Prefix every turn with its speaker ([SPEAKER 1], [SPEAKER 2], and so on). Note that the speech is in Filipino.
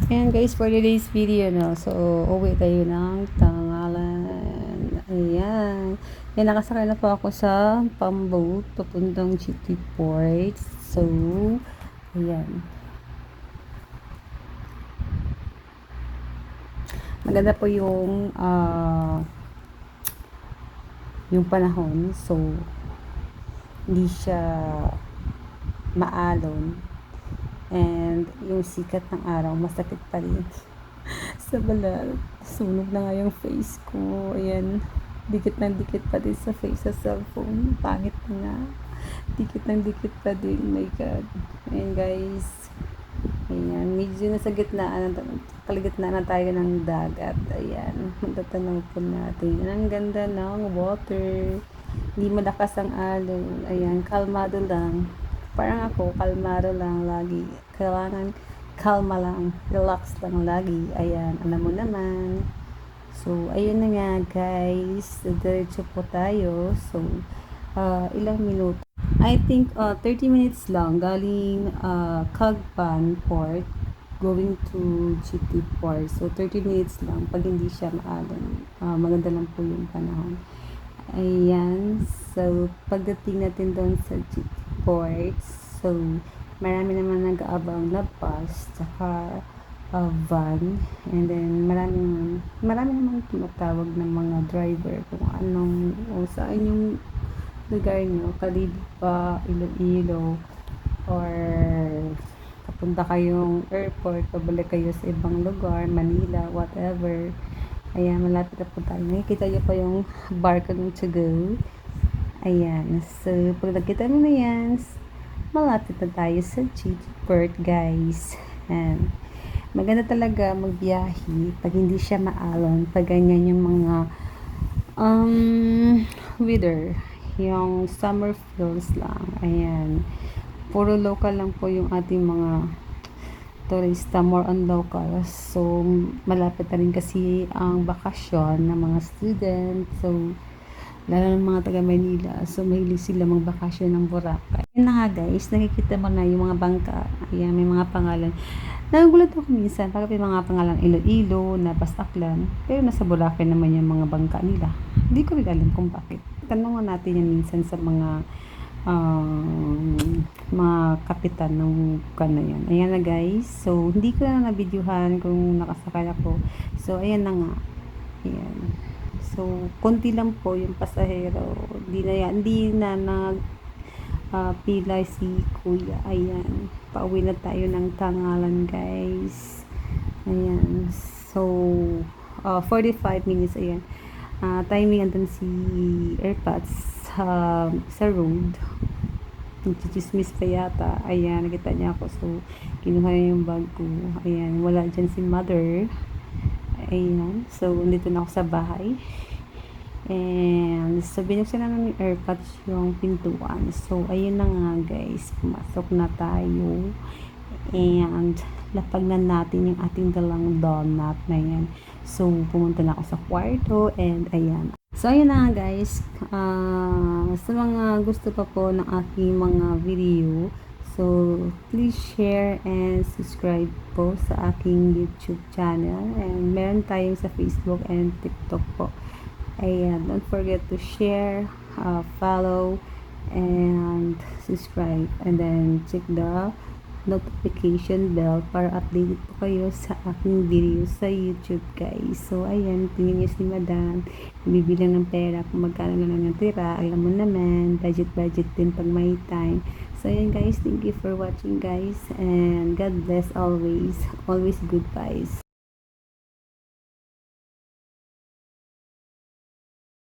[SPEAKER 1] Ayan guys, for today's video no. So, uwi tayo ng Tangalan. Ayan. Yan, nakasakay na po ako sa pamboat papuntang GT Port. So, ayan. Maganda po yung panahon. So, hindi siya maalon. And yung sikat ng araw, masakit pa rin sa balat. Sunog na nga yung face ko. Ayan. Dikit ng dikit pa din sa face sa cellphone. Pangit na nga. Dikit ng dikit pa din. My God. Ayan guys. Ayan. Medyo nasa gitnaan. Kalagitnaan na tayo ng dagat. Ayan. Matatanaw po natin. Ang ganda ng water. Hindi malakas ang alon. Ayan. Kalmado lang. Parang ako, kalmado lang lagi. Kailangan kalma lang, relax lang lagi. Ayan, alam mo naman. So, ayun na nga guys. Diretso po tayo. So, ilang minuto? I think 30 minutes lang. Galing Cagpan Port going to GT Port. So, 30 minutes lang pag hindi siya maalon. Maganda lang po yung panahon. Ayan. So, pagdating natin doon sa GT Ports, so, marami naman nag-aabang na bus, tsaka van, and then marami naman tumatawag ng mga driver kung anong, o saan yung lugar nyo, Kalibo ba, Iloilo, or papunta kayong airport, pabalik kayo sa ibang lugar, Manila, whatever. Ayan, malapit na po tayo. Nakikita nyo pa yung barko ng to go. Ayan. So, pag nakita mo na yan, malapit na tayo sa GT Port, guys. And, maganda talaga magbiyahe pag hindi siya maalon. Pag ganyan yung mga weather. Yung summer feels lang. Ayan. Puro local lang po yung ating mga turista, more on local. So, malapit na rin kasi ang bakasyon ng mga student. So, lalo ng mga taga Manila. So, mahilig sila magbakasyon ng Boracay. Ayan na nga guys, nakikita mo na yung mga bangka. Ayan, may mga pangalan. Nagugulat ako minsan, parang may mga pangalan Iloilo, Napasaklan. Pero nasa Boracay naman yung mga bangka nila. Hindi ko rin alam kung bakit. Tanungan natin yan minsan sa mga kapitan ng na yan. Ayan na guys. So, hindi ko na na-videohan kung nakasakay ako. So, ayan na nga. Ayan. So, konti lang po yung pasahero. Hindi na pila si kuya. Ayan. Pauwi na tayo ng Tangalan, guys. Ayan. So, 45 minutes. Ayan. Timing andun si AirPods sa road. Nagchichismis pa yata. Ayan. Nakita niya ako. So, kinuha niya yung bag ko. Ayan. Wala dyan si mother. Ayan. So, nandito na ako sa bahay. And, so, binuksan naman yung AirPods yung pintuan. So, ayun na nga guys. Pumasok na tayo. And, lapag na natin yung ating dalang donut na yan. So, pumunta na ako sa kwarto. And, ayan. So, ayun na nga guys. Sa mga gusto pa po ng aking mga video, so, please share and subscribe po sa aking YouTube channel. And meron tayong sa Facebook and TikTok po. Ayan, don't forget to share, follow, and subscribe. And then, check the notification bell para updated po kayo sa aking video sa YouTube, guys. So, ayan, tingin niyo si Madam. Bibilang ng pera kung magkano na lang yung tira. Alam mo naman, budget din pag may time. So, ayan guys, thank you for watching guys. And God bless always. Always good vibes.